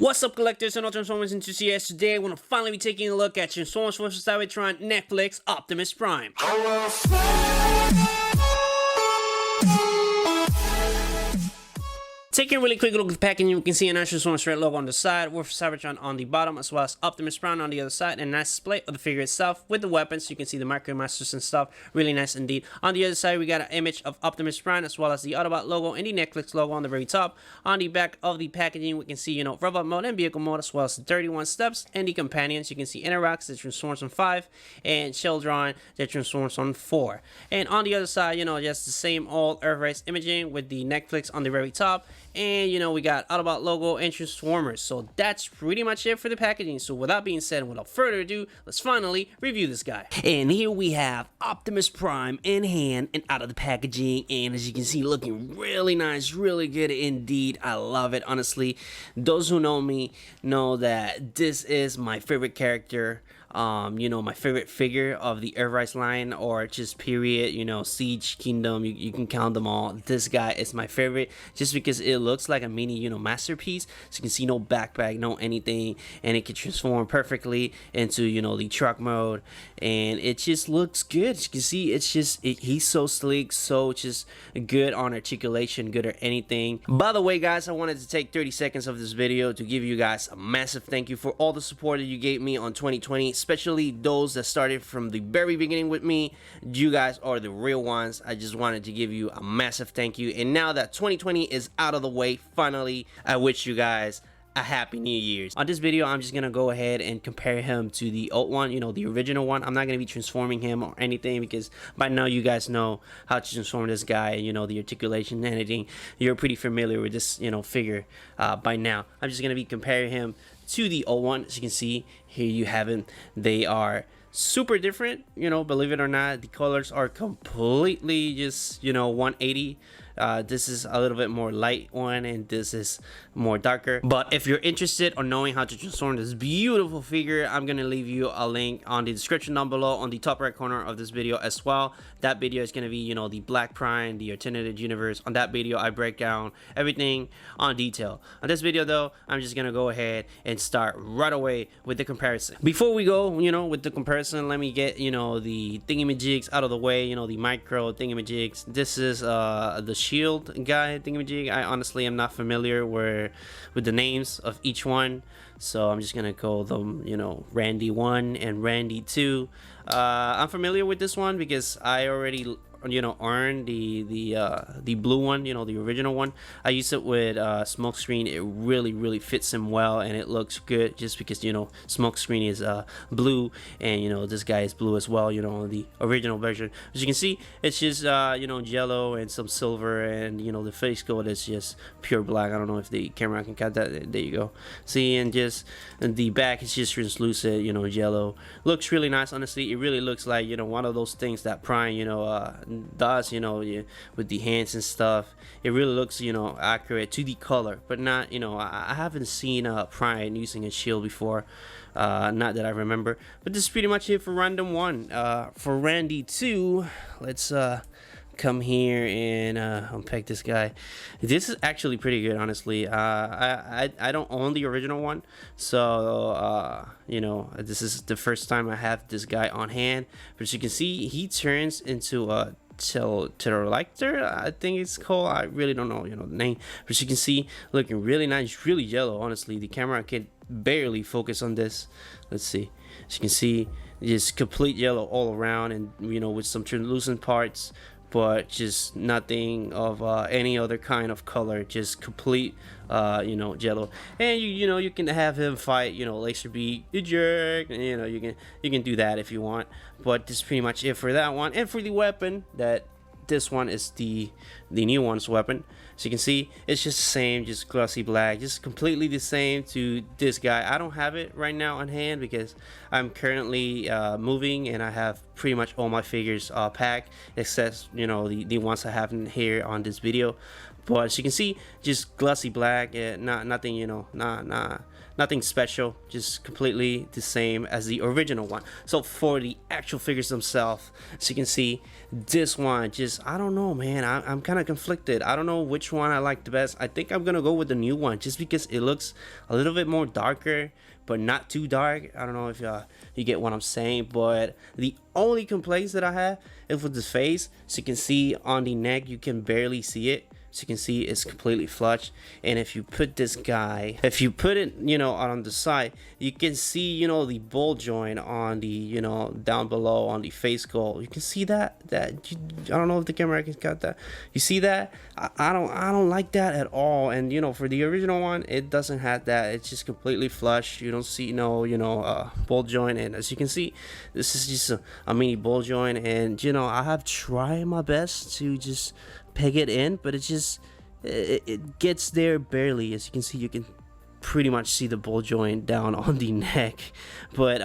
What's up, collectors and all Transformers enthusiasts? Today I want to finally be taking a look at Transformers vs. Cybertron Netflix Optimus Prime. Taking a really quick look at the packaging, you can see an Transformers red logo on the side with Cybertron on the bottom, as well as Optimus Prime on the other side, and a nice display of the figure itself with the weapons. You can see the Micro Masters and stuff, really nice indeed. On the other side, we got an image of Optimus Prime, as well as the Autobot logo and the Netflix logo on the very top. On the back of the packaging, we can see, robot mode and vehicle mode, as well as the 31 steps and the companions. You can see Interax that transforms on 5, and Sheldron that transforms on 4. And on the other side, just the same old Earthrise imaging with the Netflix on the very top. And we got Autobot logo and Transformers. So that's pretty much it for the packaging. So without being said and without further ado, let's finally review this guy. And here we have Optimus Prime in hand and out of the packaging, and as you can see, looking really nice, really good indeed. I love it, honestly. Those who know me know that this is my favorite character. My favorite figure of the Earthrise line, or just period, Siege, Kingdom, you can count them all. This guy is my favorite just because it looks like a mini, masterpiece. So you can see no backpack, no anything, and it can transform perfectly into, the truck mode, and it just looks good. As you can see, it's just, he's so sleek, so just good on articulation, good or anything. By the way, guys, I wanted to take 30 seconds of this video to give you guys a massive thank you for all the support that you gave me on 2020. Especially those that started from the very beginning with me. You guys are the real ones. I just wanted to give you a massive thank you. And now that 2020 is out of the way, finally, I wish you guys a happy New Year's. On this video, I'm just gonna go ahead and compare him to the old one, the original one. I'm not gonna be transforming him or anything because by now you guys know how to transform this guy, the articulation and anything. You're pretty familiar with this, figure by now. I'm just gonna be comparing him to the old one. As you can see, here you have him. They are super different, believe it or not. The colors are completely just 180. This is a little bit more light one, and this is more darker. But if you're interested on knowing how to transform this beautiful figure, I'm gonna leave you a link on the description down below on the top right corner of this video as well. That video is gonna be the Black Prime, the alternative universe. On that video, I break down everything on detail. On this video though, I'm just gonna go ahead and start right away with the comparison. Before we go with the comparison, let me get the thingamajigs out of the way, the micro thingamajigs. This is the shield guy thingamajig. I honestly am not familiar with the names of each one, so I'm just gonna call them Randy 1 and Randy 2. I'm familiar with this one because I already earned the blue one, the original one. I used it with Smokescreen. It really fits him well, and it looks good just because Smokescreen is blue, and this guy is blue as well, the original version. As you can see, it's just yellow and some silver, and the face coat is just pure black. I don't know if the camera can cut that. There you go. See, and just the back is just translucent, yellow. Looks really nice, honestly. It really looks like one of those things that Prime does, with the hands and stuff. It really looks accurate to the color, but not I haven't seen Prime using a shield before, not that I remember. But this is pretty much it for random 1. For Randy 2, let's come here and unpack this guy. This is actually pretty good, honestly. I don't own the original one, so this is the first time I have this guy on hand. But as you can see, he turns into a pterodactyl, I think it's called. I really don't know the name, but as you can see, looking really nice, really yellow. Honestly, the camera can barely focus on this. Let's see. As you can see, just complete yellow all around, and with some translucent parts, but just nothing of any other kind of color, just complete yellow. And you can have him fight Laserbeak, the jerk, and you can do that if you want. But this is pretty much it for that one. And for the weapon, this one is the new one's weapon. So you can see it's just the same, just glossy black, just completely the same to this guy. I don't have it right now on hand because I'm currently moving, and I have pretty much all my figures packed except the ones I have in here on this video. But as you can see, just glossy black, nothing, nothing special, just completely the same as the original one. So for the actual figures themselves, as you can see, this one just, I don't know, man, I'm kind of conflicted. I don't know which one I like the best. I think I'm gonna go with the new one just because it looks a little bit more darker, but not too dark. I don't know if you get what I'm saying. But the only complaints that I have is with the face. So you can see on the neck, you can barely see it. So you can see it's completely flush. And if you put this guy, if you put it, on the side, you can see, the ball joint on the, down below on the face skull. You can see that. I don't know if the camera can cut that. You see that? I don't like that at all. And for the original one, it doesn't have that. It's just completely flush. You don't see no, ball joint. And as you can see, this is just a mini ball joint. And I have tried my best to just peg it in, but it gets there barely. As you can see, you can pretty much see the ball joint down on the neck. But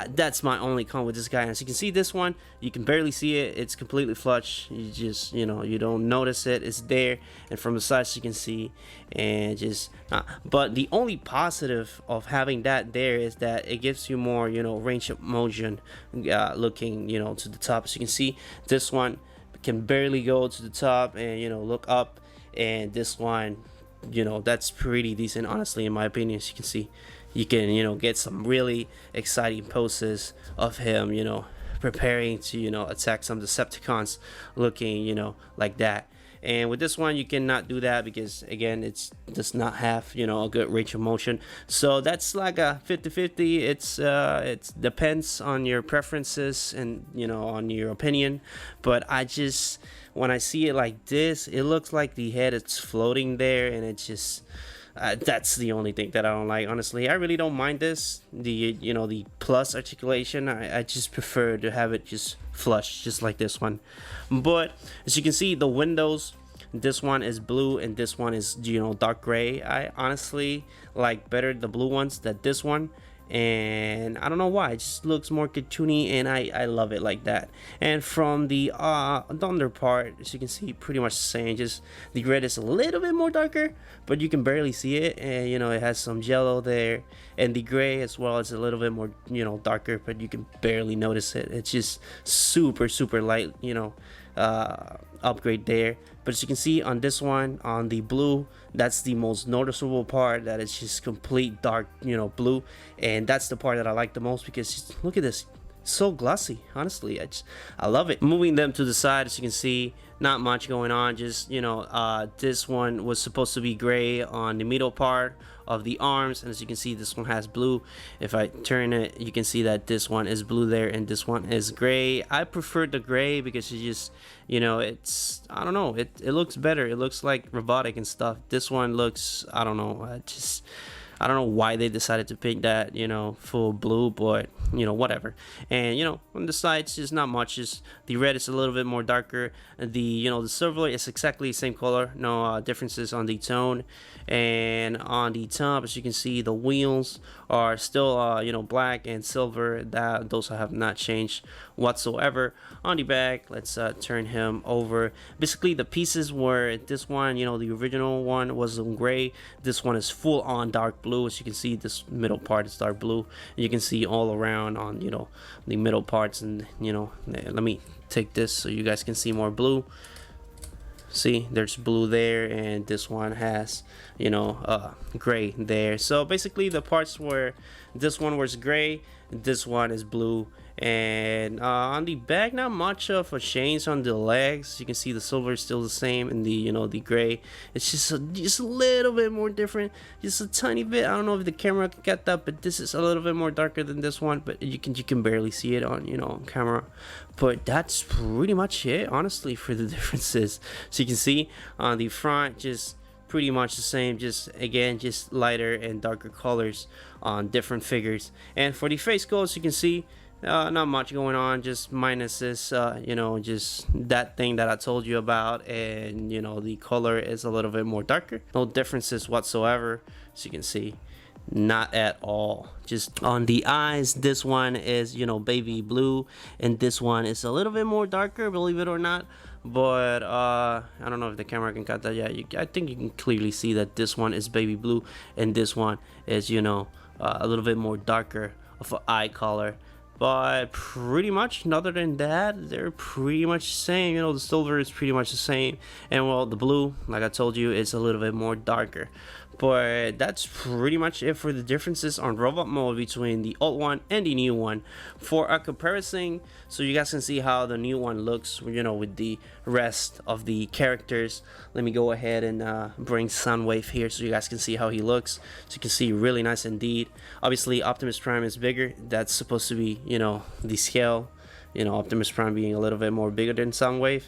that's my only con with this guy. And as you can see, this one, you can barely see it. It's completely flush. You just, you don't notice it. It's there. And from the sides, you can see. And just, but the only positive of having that there is that it gives you more, range of motion looking, to the top. As you can see, this one can barely go to the top and look up, and this one, that's pretty decent, honestly, in my opinion. As you can see, you can get some really exciting poses of him preparing to attack some Decepticons, looking like that. And with this one, you cannot do that because, again, it does not have a good range of motion. So that's like a 50-50. It depends on your preferences and on your opinion. But when I see it like this, it looks like the head is floating there, and it just that's the only thing that I don't like, honestly. I really don't mind this, the plus articulation. I just prefer to have it just flush, just like this one. But as you can see, the windows, this one is blue and this one is dark gray. I honestly like better the blue ones than this one, and I don't know why. It just looks more cartoony, and I love it like that. And from the under part, as you can see, pretty much the same. Just the red is a little bit more darker, but you can barely see it, and it has some yellow there, and the gray as well is a little bit more darker, but you can barely notice it. It's just super light upgrade there. But as you can see on this one, on the blue, that's the most noticeable part, that it's just complete dark blue, and that's the part that I like the most because look at this, so glossy. Honestly, I love it. Moving them to the side, as you can see, not much going on. Just this one was supposed to be gray on the middle part of the arms, and as you can see, this one has blue. If I turn it, you can see that this one is blue there and this one is gray. I prefer the gray because it just it's, I don't know, it looks better. It looks like robotic and stuff. This one looks, I don't know, I don't know why they decided to pick that, full blue, but, whatever. And, on the sides, just not much. Just the red is a little bit more darker. The silver is exactly the same color. No differences on the tone. And on the top, as you can see, the wheels are still, black and silver. Those have not changed whatsoever. On the back, let's turn him over. Basically, the pieces were this one, the original one was in gray. This one is full on dark blue. As you can see, this middle part is dark blue. And you can see all around on the middle parts, and let me take this so you guys can see more blue. See, there's blue there, and this one has gray there. So basically, the parts where this one was gray, this one is blue. And on the back, not much of a change on the legs. You can see the silver is still the same, and the the gray, it's just a little bit more different, just a tiny bit. I don't know if the camera can get that, but this is a little bit more darker than this one, but you can barely see it on on camera. But that's pretty much it, honestly, for the differences. So you can see on the front, just pretty much the same, just again, just lighter and darker colors on different figures. And for the face sculpts, you can see not much going on, just minus this just that thing that I told you about, and the color is a little bit more darker. No differences whatsoever, as you can see, not at all. Just on the eyes, this one is baby blue, and this one is a little bit more darker, believe it or not. but I don't know if the camera can cut that. Yeah, I think you can clearly see that this one is baby blue and this one is, you know, a little bit more darker of an eye color. But pretty much, other than that, they're pretty much the same. You know, the silver is pretty much the same, and well, the blue, like I told you, is a little bit more darker. But that's pretty much it for the differences on robot mode between the old one and the new one. For a comparison, so you guys can see how the new one looks, you know, with the rest of the characters. Let me go ahead and bring Soundwave here so you guys can see how he looks. So you can see really nice indeed. Obviously, Optimus Prime is bigger. That's supposed to be, you know, the scale. You know, Optimus Prime being a little bit more bigger than Soundwave.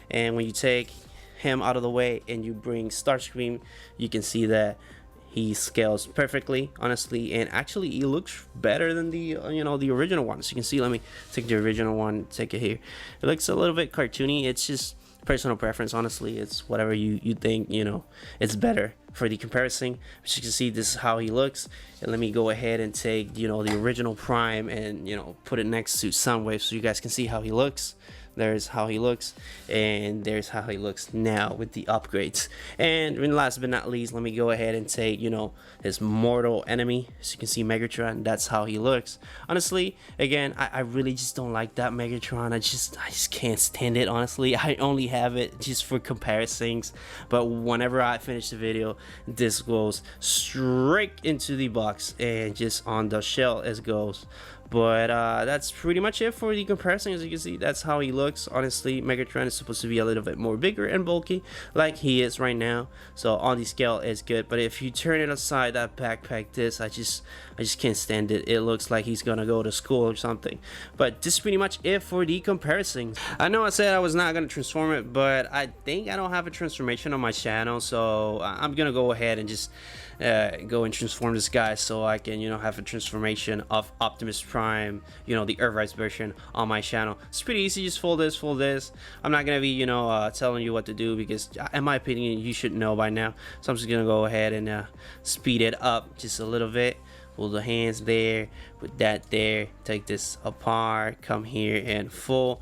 And when you take him out of the way and you bring Starscream, you can see that he scales perfectly, honestly, and actually he looks better than the you know, the original one. So you can see, let me take the original one, take it here. It looks a little bit cartoony. It's just personal preference, honestly. It's whatever you think, you know, it's better for the comparison. As you can see, this is how he looks. And let me go ahead and take, you know, the original Prime and, you know, put it next to Soundwave so you guys can see how he looks. There's how he looks, and there's how he looks now with the upgrades. And last but not least, let me go ahead and take, you know, his mortal enemy. As you can see, Megatron, that's how he looks. Honestly, again, I really just don't like that Megatron. I just can't stand it, honestly. I only have it just for comparisons, but whenever I finish the video, this goes straight into the box and just on the shell as it goes. But that's pretty much it for the comparison. As you can see, that's how he looks. Honestly, Megatron is supposed to be a little bit more bigger and bulky like he is right now, so on the scale is good. But if you turn it aside, that backpack, this I just can't stand it. It looks like he's gonna go to school or something. But this is pretty much it for the comparison. I know I said I was not gonna transform it, but I think I don't have a transformation on my channel, so I'm gonna go ahead and just go and transform this guy so I can, you know, have a transformation of Optimus Prime, you know, the Earthrise version on my channel. It's pretty easy. Just fold this, fold this. I'm not gonna be, you know, telling you what to do, because in my opinion you should know by now. So I'm just gonna go ahead and speed it up just a little bit. Pull the hands there, put that there, take this apart, come here and fold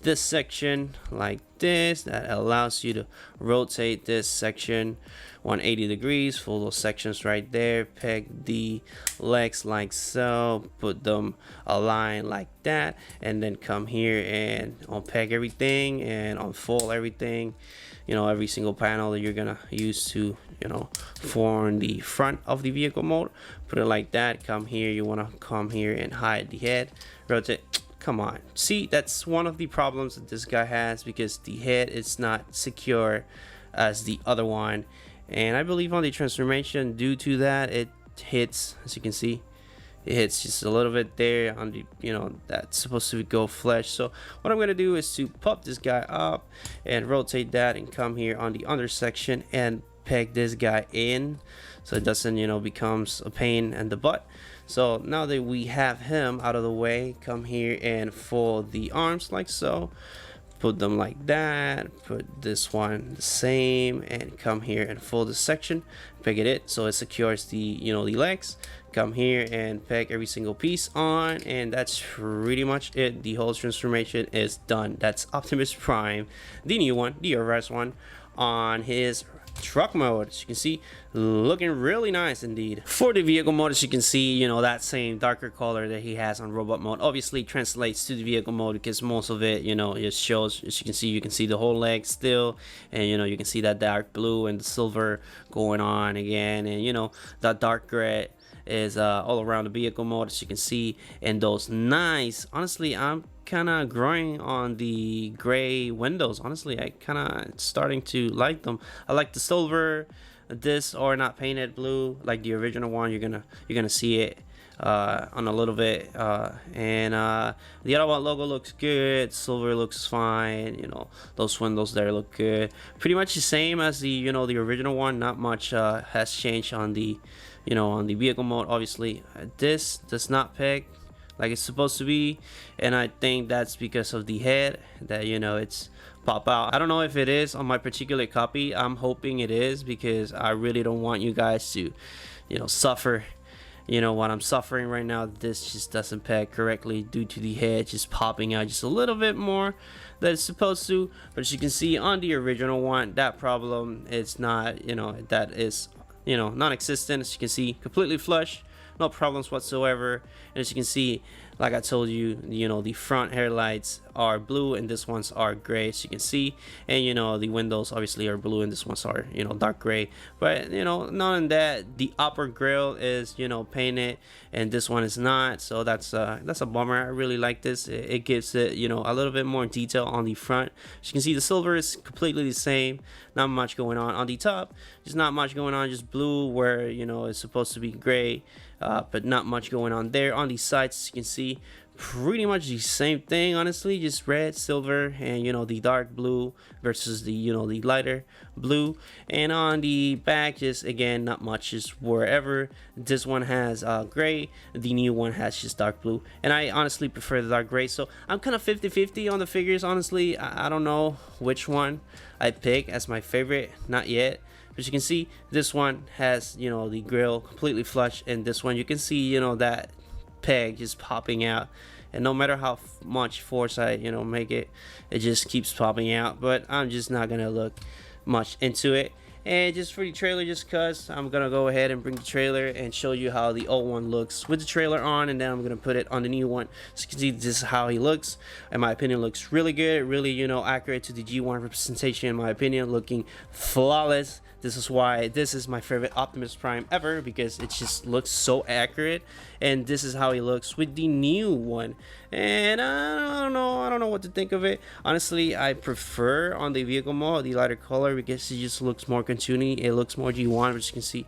this section like this. That allows you to rotate this section 180 degrees. Fold those sections right there. Peg the legs like so, put them aligned like that, and then come here and unpeg everything and unfold everything, you know, every single panel that you're gonna use to, you know, form the front of the vehicle mode. Put it like that. Come here, you want to come here and hide the head, rotate. Come on, see, that's one of the problems that this guy has, because the head is not secure as the other one, and I believe on the transformation, due to that, it hits, as you can see, it hits just a little bit there on the, you know, that's supposed to go flesh. So what I'm gonna do is to pop this guy up and rotate that and come here on the under section and peg this guy in so it doesn't, you know, becomes a pain in the butt. So now that we have him out of the way, come here and fold the arms like so, put them like that, put this one the same, and come here and fold this section, peg it so it secures the, you know, the legs. Come here and peg every single piece on, and that's pretty much it. The whole transformation is done. That's Optimus Prime, the new one, the Earthrise one, on his truck mode. As you can see, looking really nice indeed. For the vehicle mode, as you can see, you know, that same darker color that he has on robot mode obviously translates to the vehicle mode, because most of it, you know, it shows, as you can see the whole leg still, and you know, you can see that dark blue and the silver going on again, and you know, that dark gray is all around the vehicle mode, as you can see. And those nice, honestly, I'm kind of growing on the gray windows. Honestly, I kind of starting to like them. I like the silver, this or not painted blue like the original one. You're gonna see it on a little bit, and the Autobot logo looks good. Silver looks fine. You know, those windows there look good. Pretty much the same as the, you know, the original one. Not much has changed on the, you know, on the vehicle mode. Obviously, this does not peg like it's supposed to be, and I think that's because of the head that, you know, it's pop out. I don't know if it is on my particular copy. I'm hoping it is, because I really don't want you guys to, you know, suffer, what I'm suffering right now. This just doesn't peg correctly due to the head just popping out just a little bit more than it's supposed to. But as you can see on the original one, that problem is not, that is, non-existent. As you can see, completely flush, no problems whatsoever. And as you can see, like I told you, the front headlights are blue and this ones are gray, as you can see. And the windows obviously are blue and this ones are dark gray. But none of that. The upper grille is painted and this one is not, so that's a bummer. I really like this. It gives it a little bit more detail on the front. As you can see, the silver is completely the same, not much going on the top. Just not much going on, just blue where it's supposed to be gray, but not much going on there. On the sides, as you can see, pretty much the same thing, honestly, just red, silver, and the dark blue versus the the lighter blue. And on the back, just again, not much, just wherever this one has gray, the new one has just dark blue. And I honestly prefer the dark gray, so I'm kind of 50-50 on the figures, honestly. I don't know which one I'd pick as my favorite, not yet. But you can see this one has the grill completely flush, and this one you can see that peg just popping out, and no matter how much force I make it just keeps popping out. But I'm just not gonna look much into it. And just for the trailer, just cuz I'm gonna go ahead and bring the trailer and show you how the old one looks with the trailer on, and then I'm gonna put it on the new one so you can see this is how he looks. In my opinion, looks really good, really accurate to the G1 representation, in my opinion, looking flawless. This is why this is my favorite Optimus Prime ever, because it just looks so accurate. And this is how he looks with the new one. And I don't know what to think of it. Honestly, I prefer on the vehicle mode the lighter color because it just looks more cartoony. It looks more G1, which you can see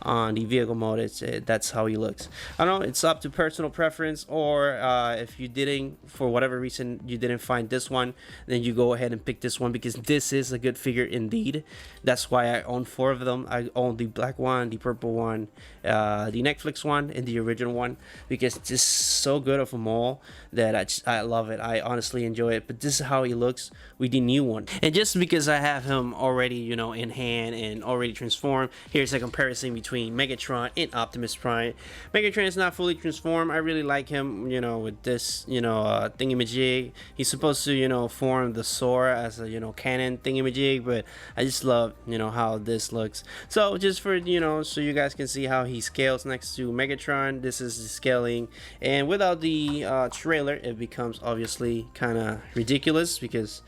on the vehicle mode. That's how he looks. I don't know, it's up to personal preference, or if you didn't, for whatever reason you didn't find this one, then you go ahead and pick this one, because this is a good figure indeed. That's why I own 4 of them. I own the black one, the purple one, the Netflix one, and the original one, because it's just so good of them all that I love it. I honestly enjoy it. But this is how he looks with the new one. And just because I have him already in hand and already transformed, here's a comparison between Megatron and Optimus Prime. Megatron is not fully transformed. I really like him with this thingamajig. He's supposed to form the Sora as a cannon thingamajig, but I just love how this looks. So just for so you guys can see how he scales next to Megatron, this is the scaling. And without the trailer, it becomes obviously kind of ridiculous, because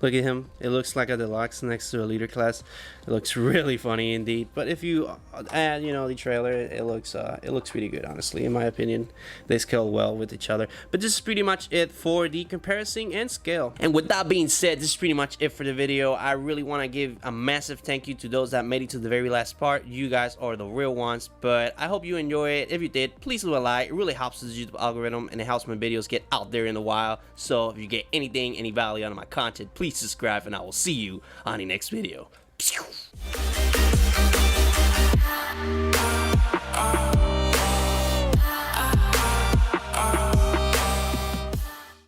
look at him, it looks like a deluxe next to a leader class. It looks really funny indeed. But if you add the trailer, it looks pretty good, honestly. In my opinion, they scale well with each other. But this is pretty much it for the comparison and scale. And with that being said, this is pretty much it for the video. I really want to give a massive thank you to those that made it to the very last part. You guys are the real ones. But I hope you enjoy it. If you did, please leave a like. It really helps the YouTube algorithm, and it helps my videos get out there in the wild. So if you get any value out of my content, please subscribe, and I will see you on the next video.